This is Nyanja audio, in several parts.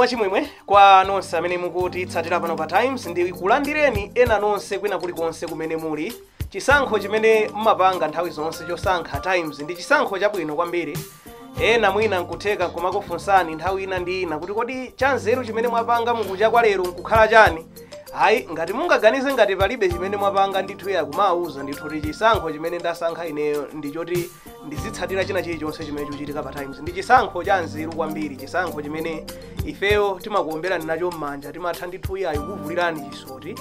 wachimwemwe kwa nonse amene mukuti tsatira pano pa Times ndi kulandireni ena nonse kwina kulikonse kumene muli. Chisankho chimene mmapanga nthawi zonse chosankha Times ndi chisankho chabwino kwambiri. Ena mwina nkutheka kumakufunsani nthawi ina ndi ina kuti kodi chanzeru chimene mwapanga mukucha kwa lero nkukhala chani. Hayi ngati mungaganize ngati palibe chimene mwapanga ndithu ya kumauza ndithu kuti chisankho chimene ndasankha ineyo ndichoti ndizitsatira china chilichonse chimene chikuchitika pa Times ndi chisankho cha nzeru kwambiri, chisankho chimene ifeyo timakuomberani nacho m'manja timatha ndithu yayo kuvulirani chisoti.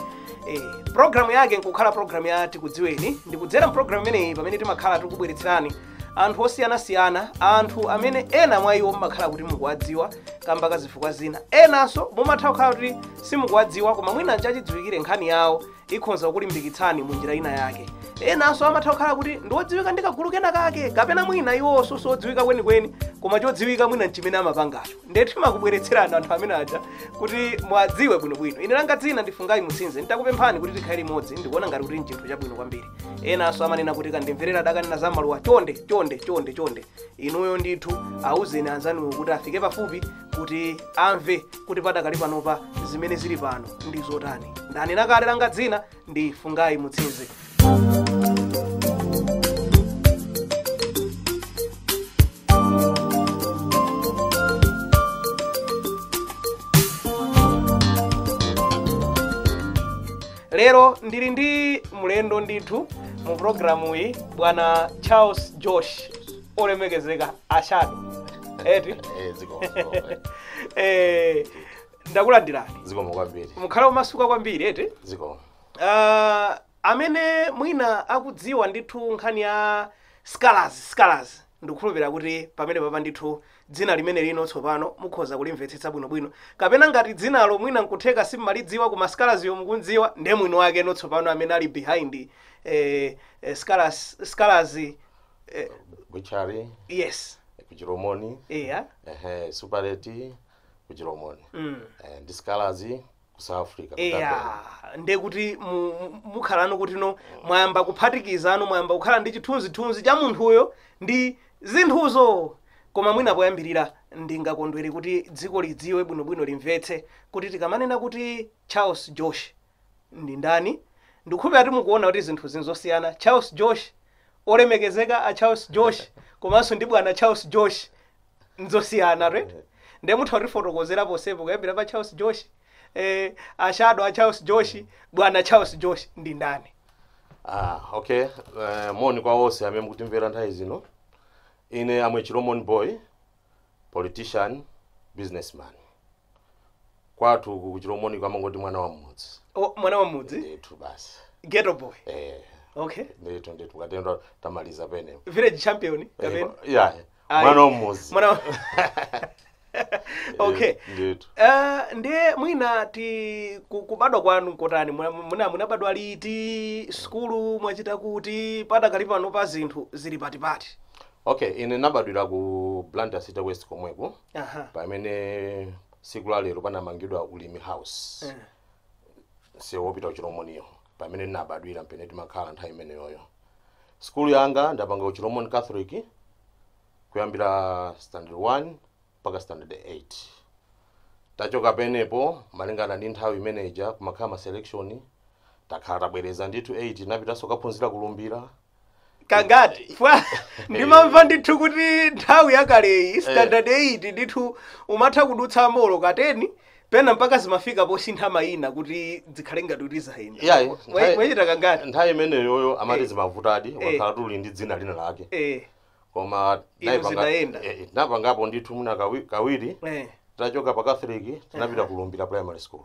Program yake nkukhala program ya Tikudziweni. Ndikudzera program imeneyi pamene timakhala tikubweretserani anthu osiyanasiyana, anthu amene ena mwa iwo mmakhala kuti mukuwadziwa kamba ka zifukwa zina, enanso mumatha kukhala kuti simukuwadziwa koma mwina nchachidziwikire nkhani yawo ikhonza kulimbikitsani mu njira ina yake. Enanso amatha kukhala kuti ndiwodziwika ndi kagulu kena kake kapena mwina iwonso sodziwika kwenikweni koma chodziwika mwina nchimene amapangacho. Ndithu timakubweretserani anthu amene aja kuti mwadziwe bwinobwino. Ine langa dzina ndifungayi Mutsinze, nditakupemphani kuti tikhale limodzi, ndikuona ngati kuti nchinthu chabwino kwambiri. Enanso amanena kuti kandimverera dakanena za maluwa chonde inuyo ndithu auzeni anzanuwo kuti afike pafupi kuti amve kuti padakali panopa zimene zili pano ndi zotani. Ndanena kale langa dzina ndifungayi Mutsinze. Lero ndili ndi mulendo ndithu mu programu iyi, bwana Charles Josh olemekezeka ashado. Ziko. Ndakulandirani. Ziko kwambiri. Mukhala umasuka kwambiri Ziko. Amene mwina akudziwa ndithu nkhani ya scholars ndikukhulupirira kuti pamene papa ndithu dzina limene lino tsopano mukhoza kulimvetsetsa bwinobwino, kapena ngati dzinalo mwina nkutheka simmalidziwa koma scholars yo mukundziwa ndiye mwino wake no tsopano amene ali behind scholars Buchari. Yes. Kuchiromoni. Yeah. Supereti kuchiromoni. Ndi scholars ku South Africa. Ndiye kuti mukhalano kuti no mwayamba kuphatikizano, mwayamba kukhala ndi chithunzithunzi cha munthuyo ndi zinthuzo. Koma mwina poyambirira ndingakondwere kuti dziko lidziwe bwinobwino limvetse kuti tikamanena kuti Charles Josh ndi ndani. Ndikukhulupirira kuti mukuona kuti zinthu zinzosiyana. Charles Josh olemekezeka a Charles Josh komanso ndi bwana Charles Josh nzosiyana right? Ndiye mutha kutifotokozera posepo kuyambira pa Charles Josh ashado a Charles Josh, bwana Charles Josh ndi ndani? Okay. Moni kwa wose amene mukutimvera nthawi zino. Ine amwe Chiromoni boy, politician, businessman. Kwathu ku Chiromoni kwa mangoti mwana wa mudzi. Mwana wa mudzi? Ndithu basi. Ghetto boy. Okay. Ndithu katendo tamaliza pene. Village champion kapena? Yeah. Mwana wa mudzi. Okay. Ndithu. Ndiye mwina ti kubadwa kwanu kotani, munabadwa liti, skulu mwachita kuti padakali pano pa zinthu zili patipati? Okay, ine nabadwira ku Blantyre City West komweko. Pamene siku la lero panamangidwa ulimi house. Wopita kuchiromoniyo. Pamene nabadwira mpene timakhala nthawi imeneyoyo. Skulu yanga ndapanga kuchiromoni Catholic kuyambira standard 1 mpaka standard 8. Tachoka penepo malingana ndi nthawi imeneja kumakhala ma selection takhala tabwereza ndithu 8 napitaso kaphunzira kulumbira. Kangati ndimamva ndithu kuti nthawi yakaleyi standard 8 ndithu umatha kudutsa molo kateni pena mpaka zimafika posintha mayina kuti zikhale ngati kuti zayina. Mwachita kangati? Nthawi imeneyoyo amati zimavutadi wakhala tuli ndi dzina lina lake. Koma napangapo ndithu muna kawiri tachoka pa Catholic tinapita kulumbira primary school.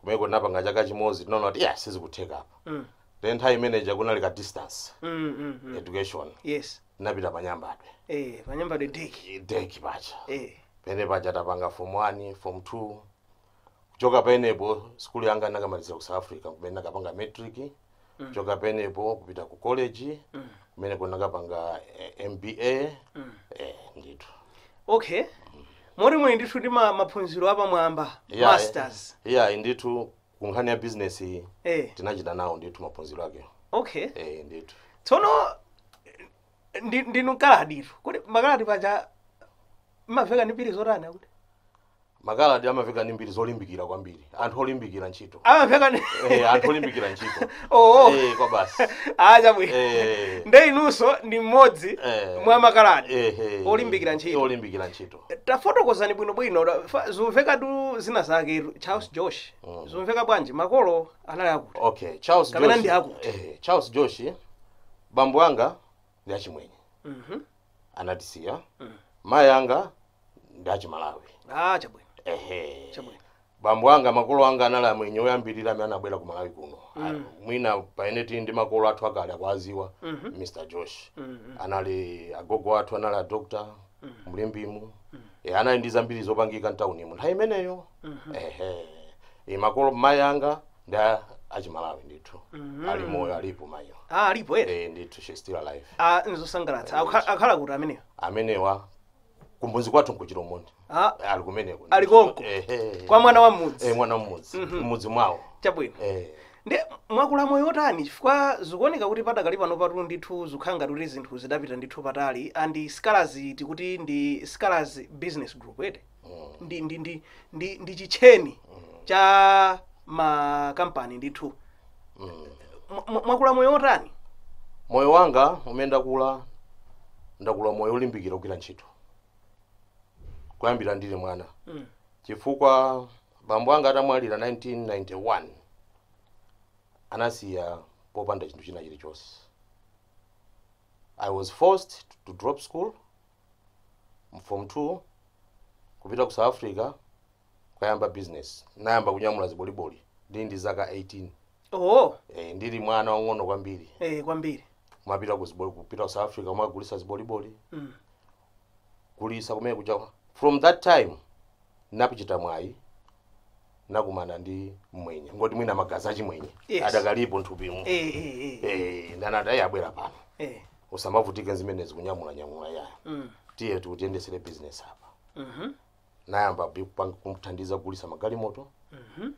Kumeko napanga chaka chimodzi tinaona kuti sizikutheka apa. Then nthawi imeneja kunali ka distance education. Yes. Napita panyambadwe. Panyambadwe deki pacha. Pene pacha tapanga form 1, form 2. Kuchoka penepo skulu yanga nakamaliza ku South Africa kumene nakapanga matric. Kuchoka penepo kupita ku college. Kumene nakapanga MBA. Ndithu. Okay. Mori ndithu ndi maphunziro apa mwamba masters. Ndithu kunkhani ya business tinachita nawo ndithu maphunziro ake. Okay. Ndithu. Tsono ndinu kaladitu kuti makaladi paja maveka ndi pili zotani kuti makaladi amaveka ndi mbiri zolimbikira kwambiri, anthu olimbikira ntchito. Amaveka ndi anthu olimbikira ntchito. Kwa basi. Chabwino. Nde inunso ndi mmodzi mwa makaladi olimbikira ntchito. Olimbikira ntchito. Tafotokozani bwinobwino zimveka du zina zake Charles Josh. Zimveka bwanji makolo anali akuti. Okay, Charles Josh. Kapena ndi akuti. Charles Josh bambo anga ndi achimwenye. Anatisiya. Mayi anga ndi achimalawi. Chabwino. Chabwino. Bambo anga makolo anga anali amwenye oyambirira amene anabwera ku Malawi kuno. Mwina paeneti ndi makolo athu akale akwaziwa Mr. Josh. Anali agogo athu anali a doctor Mlimbimu. Anali ndi zambiri zopangika mtaunimo. Nthawi imeneyo. Makolo mayi anga ndi achimalawi ndithu. Ali moyo alipo mayo. Alipo ere. Ndithu she still alive. Nizosangalatsa. Akhala kuti amenewa. Amenewa kumbuzi kwathu nkuchilomondi. Ali kumeneko. Ali konko. Kwa mwana wa mmudzi. Mwana wa mmudzi. Mmudzi mwawo. Chabwino. Nde mwakula moyo otani chifukwa zikuoneka kuti padakali pano patu ndithu zikhanga kuti zinthu zidapita ndithu patali and scholars tikuti ndi scholars business group ete. Ndi chicheni cha ma company ndithu. Mwakula moyo otani? Moyo wanga umene ndakula moyo olimbikira kugwira ntchito. Kuyambira ndili mwana. Chifukwa bambo anga atamwalira 1991 anasiya popanda chinthu china chilichonse. I was forced to drop school from 2 kupita ku South Africa kuyamba business. Nayamba kunyamula ziboliboli ndi zaka 18. Ndili mwana wang'ono kwambiri. Kwambiri. Mapita kupita ku South Africa mwagulisa ziboliboli. Kulisa kumene kuja. From that time napichita mwayi nakumana ndi mwenye ngoti mwina magazi achimwenye adakalipo nthupimu. Ndanati abwera pano. Usamavutike zimenezi kunyamula ya. Tiye tikutiyendesere business apa. Nayamba kumthandiza kugulisa magalimoto.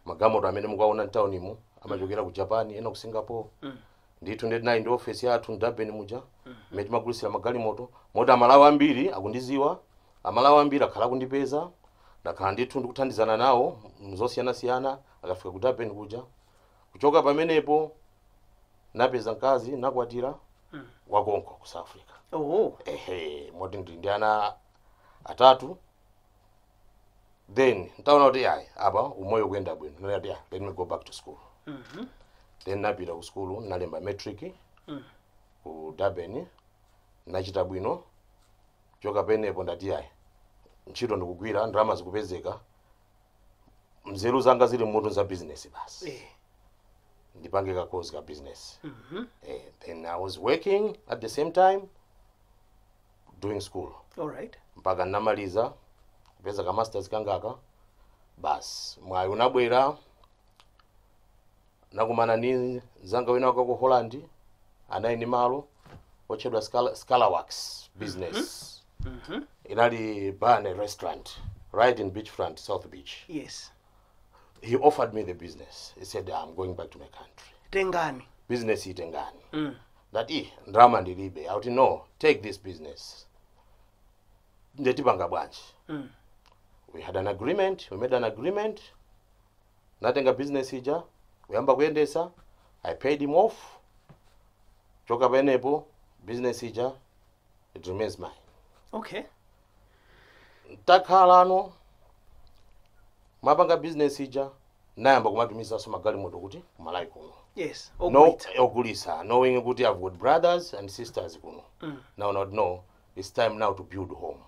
Magalimoto amene mukaona mtaunimo amachokera ku Japan ena ku Singapore. Ndithu ndinayi ndi office yathu ndabeni muja. Mmene timagulisira magalimoto. Moti amalawi ambiri akundiziwa. Amalawi ambiri akhala kundipeza. Ndakhala ndithu ndikuthandizana nawo mzosiyana-siyana akafika ku Durban kuja. Kuchoka pamenepo napeza mkazi nakwatira wakonko ku South Africa. Moti ndi ana atatu. Then ntaona kuti apa umoyo kuyenda bwino. Ndati let me go back to school. Then napita ku school nalemba matric ku Durban nachita bwino. Choka penepo ndati ntchito ndikugwira ndalama zikupezeka. Mzeru zanga zili mutu za business basi. Ndipange ka course ka business. Then I was working at the same time doing school. All right. Mpaka namaliza kupeza ka masters kangaka. Bas mwayi unabwera nakumana ni zanga wina ku Holland anayi ni malo ochedwa Scalawax business. Inali bar and restaurant right in beachfront South Beach. Yes. He offered me the business. He said I'm going back to my country. Tengani. Business itengani. That drama ndilibe. I would no, take this business. Ndetipanga bwanji. We had an agreement. We made an agreement. Natenga business ija. Uyamba kuyendesa. I paid him off. Choka penepo business ija. It remains mine. Okay. Takhalano mapanga business ija nayamba kumatumiza so magalimoto kuti Malawi kuno. Yes. Ogulisa knowing kuti I've got brothers and sisters kuno. Now not know it's time now to build home.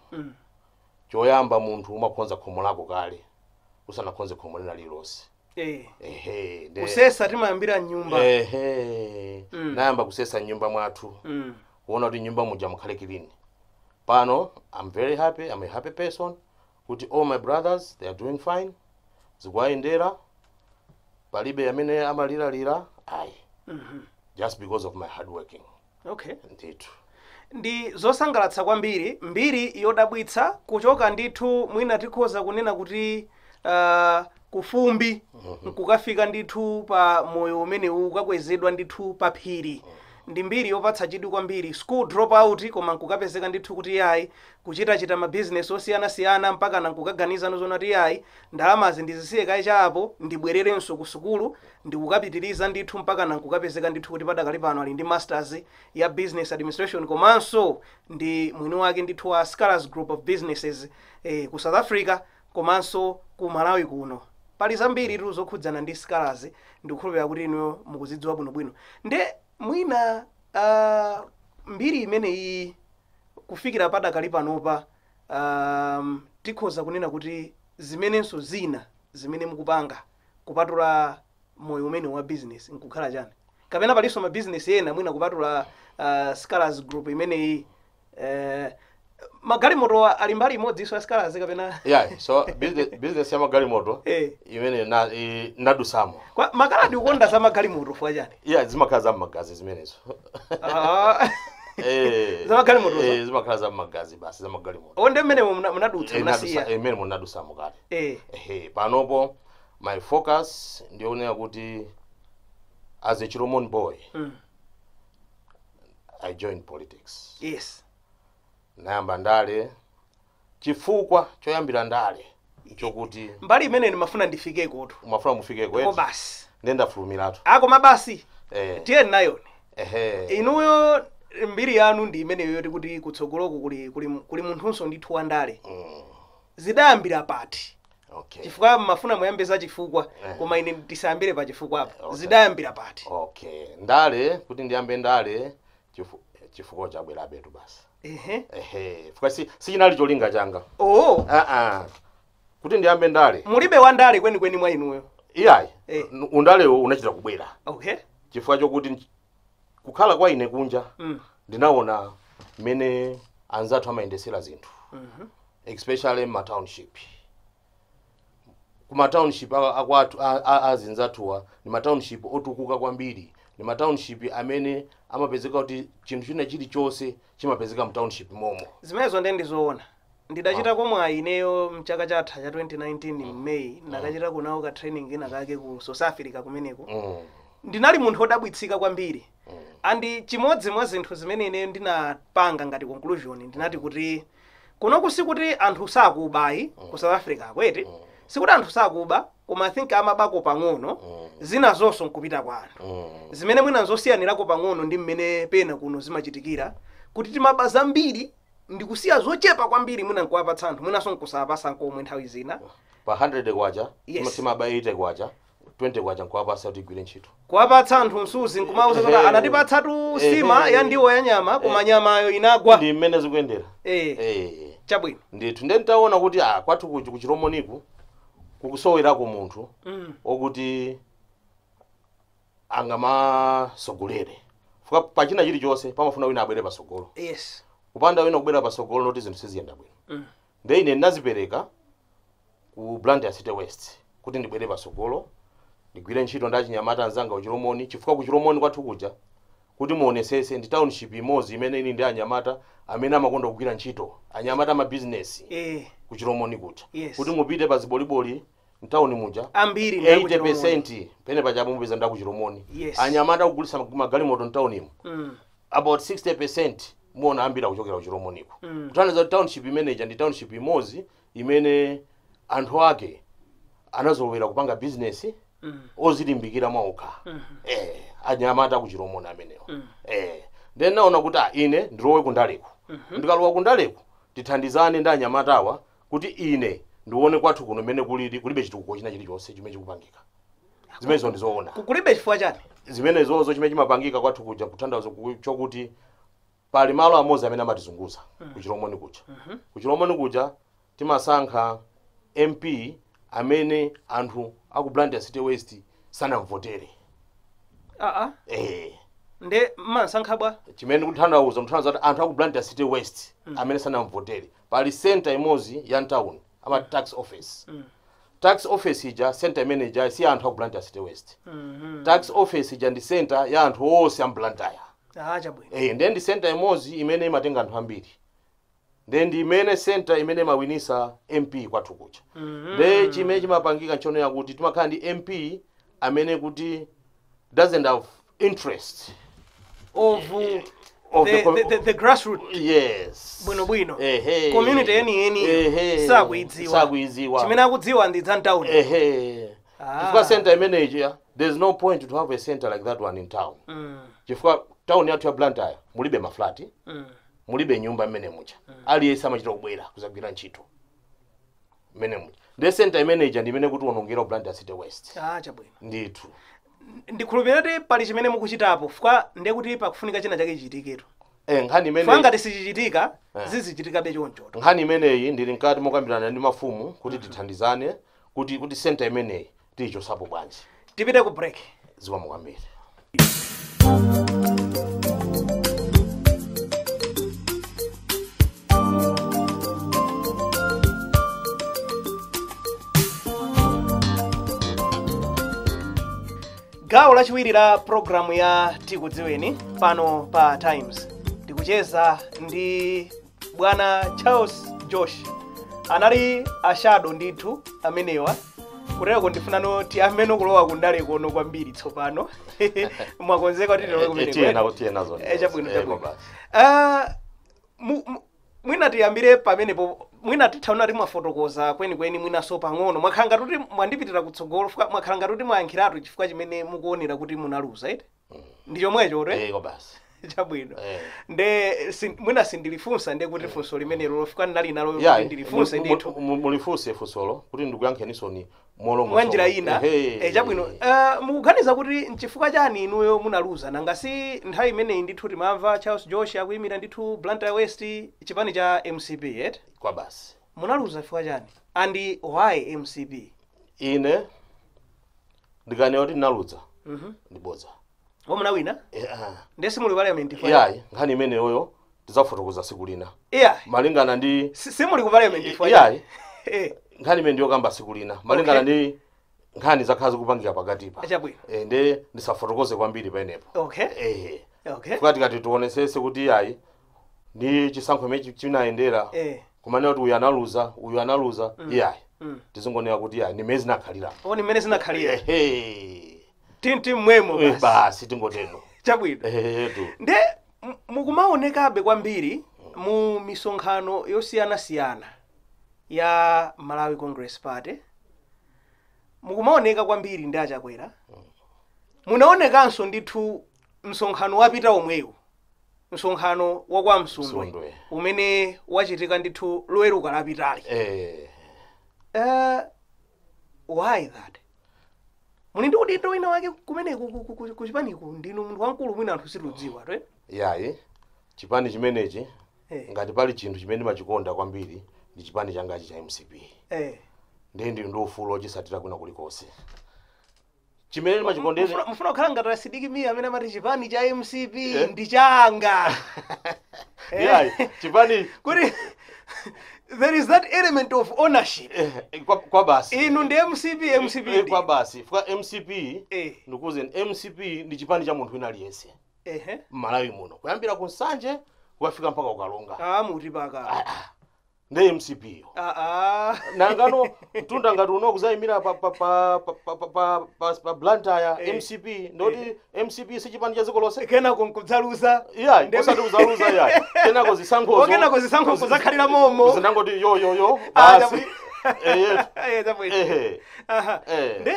Choyamba munthu umakhonza khomo lako kale usanakhonze khomo lina lilonse. Kusesa timayambira nyumba. Nayamba kusesa nyumba mwathu. Kuona kuti nyumba muja mukhale kilini. Pano, I'm very happy. I'm a happy person. Kuti all my brothers, they are doing fine. Zikuayendera. Palibe amene amalira. Just because of my hard working. Okay. Ndithu. Ndi zosangalatsa kwambiri, mbiri yodabwitsa kuchoka ndithu mwina tikhoza kunena kuti kufumbi kukafika ndithu pa moyo umene ukakwezedwa ndithu pa phiri. ndi mbiri yopatsa chidwi kwambiri. School dropout koma nkukapezeka ndithu kuti yayi kuchita ma business osiyana mpaka nankukaganiza nozonati yayi ndalamazi ndizisiye kaye chapo ndibwererenso ku sukulu ndikukapitiriza ndithu mpaka nankukapezeka ndithu kuti padakali pano ali ndi masters ya business administration komanso ndi mwini wake ndithu wa Scholars Group of Businesses ku South Africa komanso ku Malawi kuno. Pali zambiri tu zokhudzana ndi Scholars ndikukhulupirira kuti inu mukuzidziwa bwinobwino. Nde mwina mbiri imene iyi kufikira padakali panopa tikhoza kunena kuti zimenenso zina zimene mukupanga kupatula moyo umene wa business nkukhala chani kapena palinso ma business ena mwina kupatula Scholars Group imene iyi magalimoto ali mbali imodzi iso ya Scholars kapena so business ya magalimoto imene nadusamo kwa makaladi ukonda za magalimoto fwa chani zimakhala za magazi zimenezo za magalimoto zimakhala za magazi basi za magalimoto onde mmene munadutsa munasiya imene munadusamo kale panopo my focus ndionera kuti as a Chiromon boy I joined politics. Yes. Nayamba ndale chifukwa choyambira ndale chokuti mbali imene ndimafuna ndifikeko tu umafuna mufikeko ko basi ndenda fulumiratu koma basi tiye nayoni inuyo mbiri yanu ndi imeneyo yoti kuti kutsogoloko kuli munthunso ndithu wa ndale zidayambira pati chifukwa mafuna muyambe za chifukwa koma ine ndisayambire pa chifukwa apo zidayambira pati ndale kuti ndiyambe ndale chifukwa chabwera betu basi fuka sichinali cholinga changa kuti ndiyambe ndale mulibe wa ndale kweni mwa inuyo iyayi undalewo unachita kubwera chifukwa chokuti kukhala kwa ine kunja ndinaona mene anzathu amayendesera zinthu especially ma township kuma township akwathu azinzathuwa ni ma township otukuka kwambiri ni ma township amene amapezeka kuti chinthu china chilichonse chimapezeka mu township momo zimenezo ndizoona ndidachita komwe ineyo mchaka chatha cha 2019 May ndakachita kunawo ka training ina kake ku South Africa kumeneko ndinali munthu odabwitsika kwambiri andi chimodzi mwa zinthu zimene ine ndinapanga ngati conclusion ndinati kuti kuno kusikuti anthu sakubayi ku South Africa kwete sikuti anthu sakuba koma I think amabako pang'ono zina zonso nkupita kwa anthu zimene mwina zosiyanirako pang'ono ndi mmene pena kuno zimachitikira kuti timaba zambiri ndikusiya zochepa kwambiri mwina nkuwapatsa anthu mwina sonkusapasa nkomwe nthawi zina pa 100 kwacha timaba 80 kwacha 20 kwacha nkuwapasa kuti igwire ntchito kuwapatsa anthu msuzi nkumauza kuti anatipatsatu sima ya ndiwo ya nyama koma nyamayo inagwa ndi mmene zikuyendera chabwino ndithu ndentaona kuti kwathu ku Chiromoniku kukusowerako munthu okuti angamasogolere fuka pachina chilichonse pamafuna wina abwere pasogolo kupanda wina kubwera pasogolo noti zinthu siziyenda bwino nde ine ndinazipereka ku Blantyre City West kuti ndibwere pasogolo ndigwire ntchito ndachinyamata anzanga ku Chiromoni chifukwa ku Chiromoni kwathu kuja kuti muonesese ndi township imodzi imene ili ndi anyamata amene amakonda kugwira ntchito anyamata ma business ku Chiromoni kuja kuti mupite pa ziboliboli mtauni muja ambiri 80% pene pachapo mupeza nda ku Chiromoni anyamata kugulisa magalimoto mtaunimo about 60% muona ambira kuchokera ku Chiromoniko kuthandiza township manager ndi township imodzi imene anthu ake anazolowera kupanga business ozilimbikira mwaokha anyamata ku Chiromoni amenewo then naona kuti ine ndilowe kundaleko ndikalowa kundaleko tithandizane ndi anyamatawa kuti ine ndione kwathu kuno mene kulibe chitukuko china chilichonse chimene chikupangika zimenezo ndizoona kulibe chifukwa chani zimenezozo chimene chimapangika kwathu kuja kuthandiza chokuti pali malo amodzi amene amatizunguza ku Chiromoni kuja ku Chiromoni kuja timasankha MP amene anthu aku Blantyre City West sanamvotere nde masankha bwa chimene kuthandauza kuti anthu aku Blantyre City West amene sanamvotere pali center imodzi ya town ama tax office tax office ija center manager si anthu aku Blantyre City West tax office ija ndi center ya anthu onse am Blantyre chabwino nde ndi center imodzi imene imatenga anthu ambiri nde ndi imene center imene mawinisa MP kwathu kuja nde chimene chimapangika nchono yakuti timakhala ndi MP amene kuti doesn't have interest of the grassroots. Yes. Bwino. Community any sakuidziwa. Chimene akudziwa ndi za town. Chifukwa center manager, there's no point to have a center like that one in town. Chifukwa town yathu ya Blantyre mulibe maflati, mulibe nyumba mmene mucha. Aliyense amachita kubwera kuzagwira ntchito. Mmene mucha. The center manager ndi mene kuti wonongera Blantyre City West. Chabwino. Ndithu. Ndikhulupirira kuti pali chimene mukuchitapo fukwa ndiye kuti pakufunika china chake chichitiketu. Nkhani imene fanga tisichichitika zizichitika be choncho. Nkhani imeneyi ndili nkati mokambirana ndi mafumu kuti tithandizane kuti center imeneyi ticho sapo bwanji. Tipite ku break. Ziwa mukwambiri. Gawo lachiwiri la programu ya Tikudziweni pano pa Times. Tikucheza ndi Bwana Charles Josh. Anali ashado ndithu amenewa. Kureko ndifunano tiyamene kulowa kundale kono kwambiri tsopano. Mwakonzeka kuti ndilowe kumene. Tiena zone. Chabwino. Mwina tiyambire pamenepo mwina tithauna rimwe fotokoza kweni mwina so pang'ono mwakhanga kuti mwandipitira kutsogolo mwakhanga kuti mwayankhiratu chifukwa chimene mukuonera kuti munaluza ite ndi chomwecho ore basi chabwino nde mwina sindilifunsa nde kuti funso limenelo lofika ndali nalo kuti ndilifunse ndithu mulifunse funsolo kuti ndikuyankheniso ni molongo mwanjira ina chabwino mukuganiza kuti nchifukwa chani inuyo munaluza nanga si nthawi imeneyi ndithu timamva Charles Josh akuyimira ndithu Blantyre West chipani cha MCP yet kwa basi munaluza chifukwa chani and why MCP ine ndikanena kuti naluza ndiboza munawina ndesi muli parliament for nkhani imeneyo tizafotokoza siku lina malingana ndi simuli ku parliament for nkhani imene ndiyokamba siku lina malingana ndi nkhani zakhazi kupangika pakatipa nde ndisafotokoze kwambiri penepo fukati kati tionesese kuti ndi chisankho imene chinayendera kumanena kuti uyu analuza tizingonena kuti ni mezi nakhalira ni mene zinakhalira tinti mwemo basi tingoteno chabwino nde mukumaonekabe kwambiri mu misonkhano yosiyana ya Malawi Congress Party mukumaoneka kwambiri ndi achakwera munaonekanso ndithu msonkhano wapita omweyo msonkhano wa kwa Msundwe umene wachitika ndithu loweruka lapitali why that muli ndi udindo wina wake kumene kuchipaniku ndinu munthu wankulu mwina anthu situdziwa chipani chimenechi ngati pali chinthu chimene machikonda kwambiri ndi chipani changachi cha MCP ndi ufulu ochisatira kuna kulikonse chimene machikondera mufuna kukhala ngati Sidiki Mia amene amati chipani cha MCP ndi changa chipani kuti there is that element of ownership kwa basi inu ndi MCP kwa basi fuka MCP ndikuze MCP ndi chipani cha munthu wina aliyense Malawi muno kuyambira ku Nsanje kufika mpaka Ukalonga muti paka ndi MCP nangano mtunda ngati uno kuzayimira pa Blantyre MCP ndoti MCP si chipani cha ziko lonse kena kunkudzaluza ndosati kuzaluza kena zisankho kuzakhalira momo zinangoti yo basi nde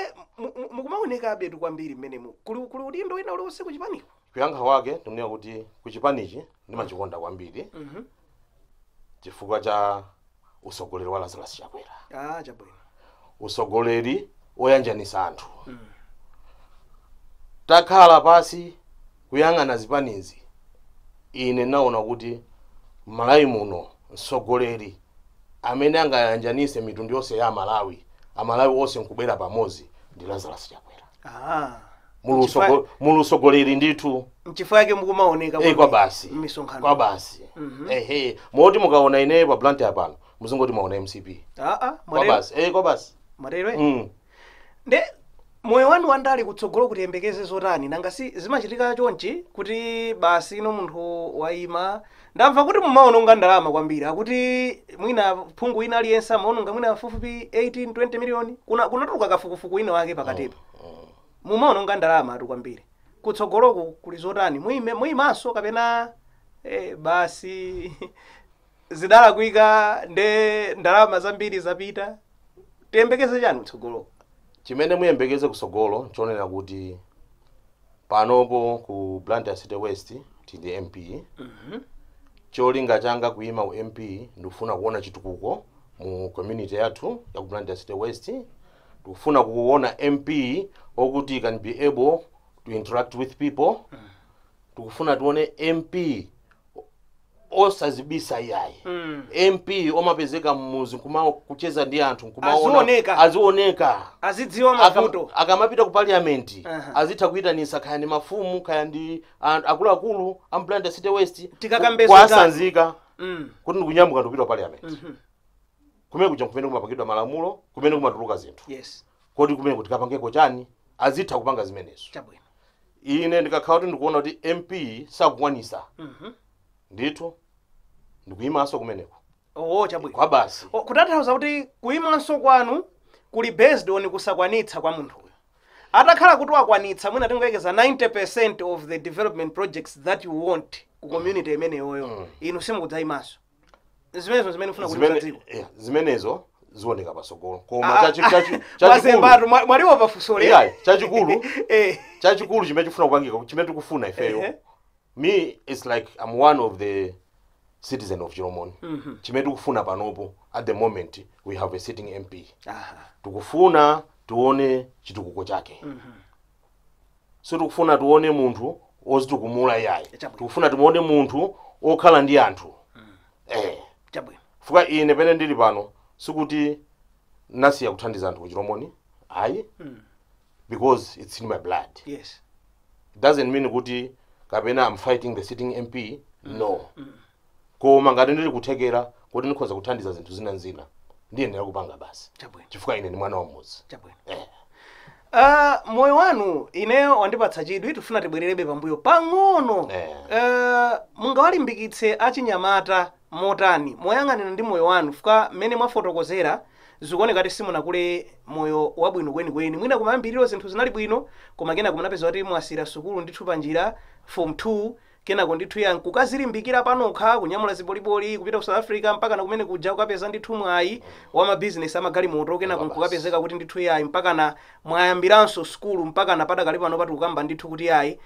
mukumaoneka abetu kwambiri mmenemu kuli udindo wina uliwonse kuchipaniko kuyankha kwake ndikunena kuti kuchipanichi ndimachikonda kwambiri chifukwa cha usogoleri wa Lazarus Chakwera chabwino usogoleri oyanjanisa anthu takhala pasi kuyang'ana zipanizi ine naona kuti Malawi muno msogoleri amene angayanjanise mitundu yonse ya Amalawi onse nkubwera pamodzi ndi Lazarus Chakwera mulusogoleri ndithu nchifukwa yake mukumaoneka kwa basi misonkhano kwa basi moti mukaona ine pa Blantyre pano muzingoti maona MCP kwa basi kwa basi marero nde moyo wanu wandali kutsogolo kuti yembekeze zotani nanga si zimachitika chonchi kuti basi ino munthu waima ndamva kuti mumaononga ndalama kwambiri akuti mwina phungu ina aliyense amaononga mwina fufupi 18-20 million kunatuluka kafukufuku ina wake pakatipa mumaononga ndalama atu kwambiri kutsogoloku kuli zotani muyimaso kapena basi zidala kuika nde ndalama zambiri zapita tiyembekeze chani kutsogolo chimene muyembekeze kusogolo chonena kuti panopo ku Blantyre City West tili MP cholinga changa kuima ku MP ndikufuna kuona chitukuko mu community yathu ya ku Blantyre City West ndikufuna kuona MP okuti can be able to interact with people tukufuna tuone MP osazibisa yayi MP omapezeka mmuzi kuma kucheza ndi anthu kumaona azioneka azidziwa mavuto akamapita ku parliament azitha kuitanisa kaya ndi mafumu kaya ndi akuluakulu a Blantyre City West kwasanzika kuti ndikunyambuka ndikupita ku parliament kumene kuja kumene kumapangidwa malamulo kumene kumatuluka zinthu kodi kumene kuti kapangeko chani azitha kupanga zimenezo chabwino ine ndikakhala kuti ndikuona kuti MP sakukwanisa ndithu ndikuyimanso kumeneko chabwino kwa basi kutanthauza kuti kuyimanso kwanu kuli based on kusakwanitsa kwa munthu uyo atakhala kuti wakwanitsa mwina tingoyekeza 90% of the development projects that you want ku community imeneyoyo inu simukudzayimanso zimenezo zimene ufuna kuliza dziko zimenezo zioneka pasogolo koma chachikulu mwaliwo pafusole chachikulu chimene chifuna kupangika chimene tikufuna ifeyo me it's like I'm one of the citizen of Chiromoni chimene tikufuna panopo at the moment we have a sitting MP tikufuna tuone chitukuko chake so tikufuna tuone munthu ozitukumula yayi tikufuna tuone munthu okhala ndi anthu fuka ine pene ndili pano sikuti nasiya kuthandiza anthu ku Chiromoni ayi because it's in my blood it doesn't mean kuti kapena I'm fighting the sitting MP no koma ngati ndili kuthekera kuti ndikhoza kuthandiza zinthu zina ndiyenera kupanga basi chifukwa ine ni mwana wa muzi moyo wanu ineyo wandipatsa chidwi tifuna tibwererebe pambuyo pang'ono mungawalimbikitse achinyamata motani moyang'anira ndi moyo wanu fuka mmene mwafotokozera zikuoneka kuti simunakule moyo wabwino kwenikweni mwina kumayambiriro zinthu zinali bwino koma kenako munapeza kuti mwasira sukulu ndithu panjira form 2 kenako ndithu yankukazilimbikira panokha kunyamula ziboliboli kupita ku South Africa mpaka na kumene kuja kukapeza ndithu mwayi wa mabizinesi amagalimoto kenako nkukapezeka kuti ndithu yayi mpaka na mwayambiranso sukulu mpaka na padakali pano pati kukamba ndithu kuti yayi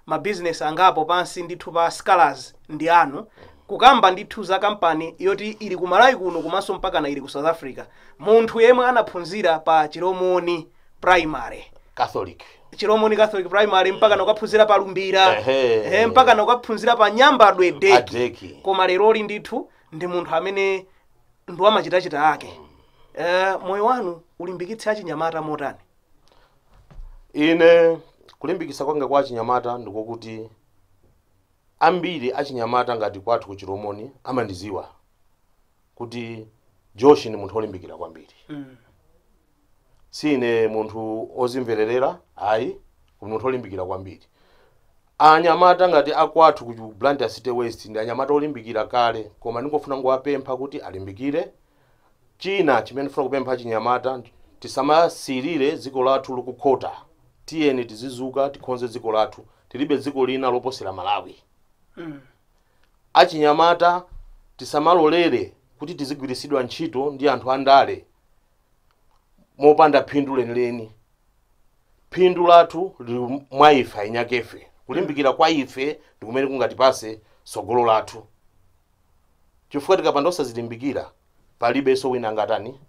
mabizinesi angapo pansi ndithu pa scholars ndi anu kukamba ndithu za kampani yoti ili kumalawi kuno kumaso mpaka na ili ku South Africa munthu yemwe anaphunzira pa Chiromoni Primary Chiromoni Catholic Primary mpaka na ukaphunzira pa Lumbira mpaka na ukaphunzira pa Nyambadwe Deki koma leroli ndithu ndi munthu amene ndo amachitachita ake moyo wanu ulimbikitse achinyamata motani ine kulimbikitsa kwanga kwa achinyamata ndikokuti ambiri achinyamata ngati kwathu ku Chiromoni amandiziwa kuti Josh ni munthu olimbikira kwambiri sine munthu ozimvererera ayi munthu olimbikira kwambiri anyamata ngati akwathu ku Blantyre City West ndi anyamata olimbikira kale koma ndingofuna ngowapempha kuti alimbikire china chimene ndifuna kupempha achinyamata tisamasirire dziko lathu likukhota tiyeni tizizuka tikhonze dziko lathu tilibe dziko lina loposera Malawi achinyamata tisamalolere kuti tizigwirisidwa ntchito ndi anthu andale mopanda phindu lenileni phindu lathu mwa ife inyakefe kulimbikira kwa ife ndikumene kungatipase sogolo lathu chifukwa tikapanda osazilimbikira palibenso wina angatani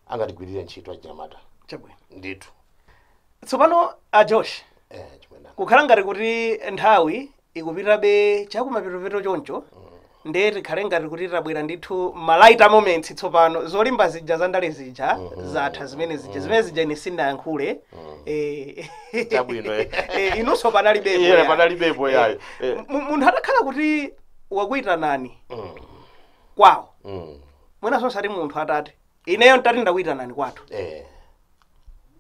angatigwirire ntchito achinyamata chabwino ndithu tsopano a Josh kukhala ngati kuti nthawi ikupitabe chakumapeto choncho nde tikhale ngati kuti tabwera ndithu malaita moments tsopano zolimba zija za ndale zija zatha zimene zija ine sinayankhule chabwino inunso panalibepo yayi munthu atakhala kuti wakuita nani kwawo mwina sati munthu atati ineyo ntati ndakuita nani kwathu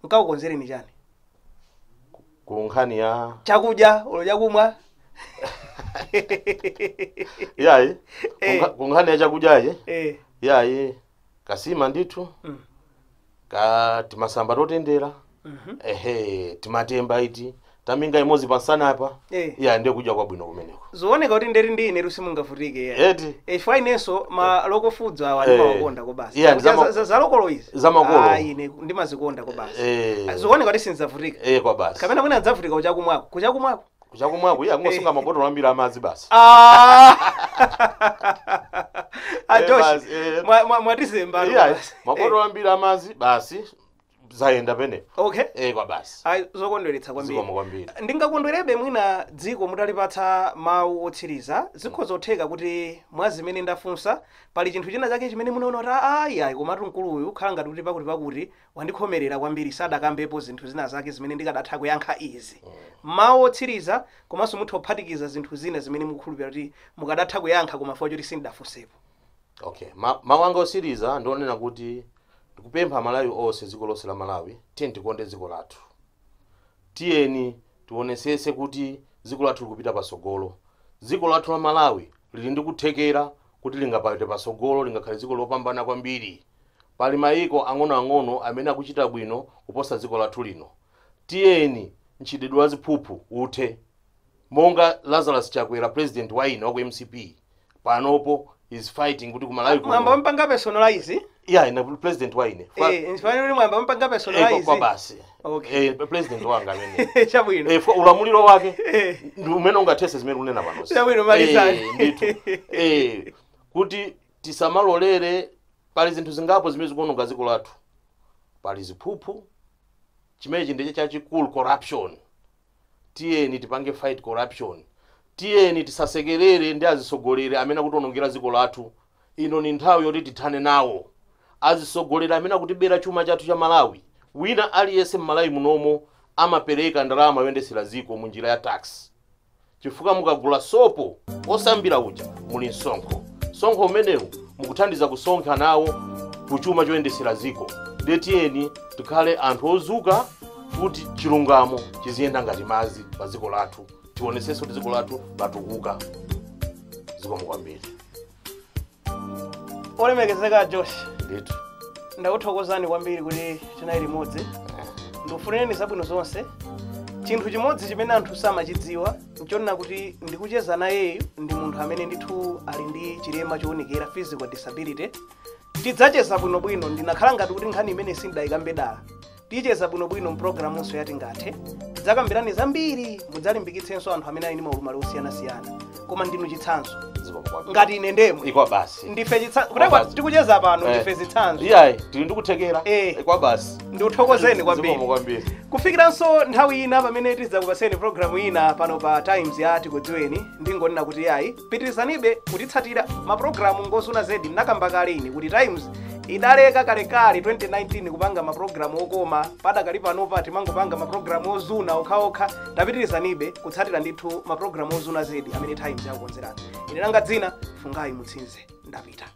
nkaukonzereni chani ku nkhani ya chakudya ulo chakumwa yayi kunkhani ya chakudyaye yayi kasima ndithu ka timasamba totendera timatemba iti taminga imozi pansana apa yeah ndiye kudya kwabwino kumeneko zooneka kuti nderi ndi ine rusimungavutike eti chifukwa inenso ma local foods awa ndimawakonda ko basi za local izi za makolo ine ndimazikonda ko basi zooneka kuti sinzavutika kwa basi kapena mwina adzavutika kuchakumwako iya ngosunga mabotolo ambiri amadzi basi Josh mwatizemba mabotolo ambiri amadzi basi zaenda pene okay kwa basi zokondweretsa kwambiri ndingakondwerebe mwina dziko mutalipatsa mawu otsiriza zikhozotheka kuti mwa zimene ndafunsa pali chinthu china chake chimene munaona kuti ayi komatu mkuluyu khala ngati kuti pakuti wandikhomerera kwambiri sadakambepo zinthu zina zake zimene ndikadatha kuyankha izi mawu otsiriza komanso mutha kuphatikiza zinthu zina zimene mukhulupirira kuti mukadatha kuyankha koma chifukwa choti sindafunsepo okay mawu anga otsiriza ndionena kuti tikupempha Malawi onse dziko lonse la Malawi tiyeni tikonde dziko lathu tiyeni tionesese kuti dziko lathu likupita pasogolo dziko lathu la Malawi lili ndi kuthekera kuti lingapite pasogolo lingakhale dziko lopambana kwambiri pali mayiko ang'onoang'ono amene akuchita bwino kuposa dziko lathu lino tiyeni mchitidwe wa ziphuphu uthe monga Lazarus Chakwera president wa ino wa MCP panopo is fighting kuti ku Malawi mwamba mpanga personalize ina president wa ine nifanye mwamba mpanga personalize kwa basi okay president wanga amene chabwino ulamuliro wake ndi umene ungathese zimene unena pano chabwino malizani nditu kuti tisamalolere pali zinthu zingapo zimene zikuononga dziko lathu pali ziphuphu chimenechi ndiye chachikulu corruption tiyeni tipange fight corruption tiyeni tisasekerere ndi azisogolere amene akutionongera dziko lathu ino ni nthawi yoti tithane nawo azisogolera amene akutibera chuma chathu cha Malawi wina aliyense m'Malawi munomo amapereka ndalama yoyendesera dziko mu njira ya tax chifukwa mukagula sopo osambira uja muli msonkho umenewu mukuthandiza kusonkha nawo kuchuma choyendesera dziko tiyeni tikhale anthu ozuka kuti chilungamo chiziyenda ngati madzi pa dziko lathu tionesenso kuti dziko lathu latukuka zikomo kwambiri olemekezeka Josh nditu ndakuthokozani kwambiri kuti tinali limodzi ndikufunireni zabwino zonse chinthu chimodzi chimene anthu samachidziwa nchonena kuti ndikucheza nayeyu ndi munthu amene ndithu ali ndi chilema choonekera physical disability tidzacheza bwinobwino ndinakhala ngati kuti nkhani imene sindayikambe dala ticheza bwinobwino mpulogalamunso yati ngathe tidzakambirani zambiri mudzalimbikitsenso anthu amene ali ndi maulumali osiyanasiyana koma ndinu chitsanzo ngati ine ndemo ikwa basi ndife chitsanzo kutekwa tikucheza pano ndife zitsanzo tili ndikuthekera ikwa basi ndikuthokozeni kwambiri kufikiranso nthawi ina pamene tidzakupaseni programu ina pano pa Times ya Tikudziweni ndingonena kuti pitirizanibe kutitsatira mapulogalamu ngozuna zedi mnakamba kale ine kuti Times idaleka kalekale 2019 kupanga mapulogalamu okoma padakali panopa timangopanga mapulogalamu ozuna okhaokha tapitirizanibe kutsatira ndithu mapulogalamu ozuna zedi amene Times yakukonzerani ine langa dzina Fungai Mutsinze ndapita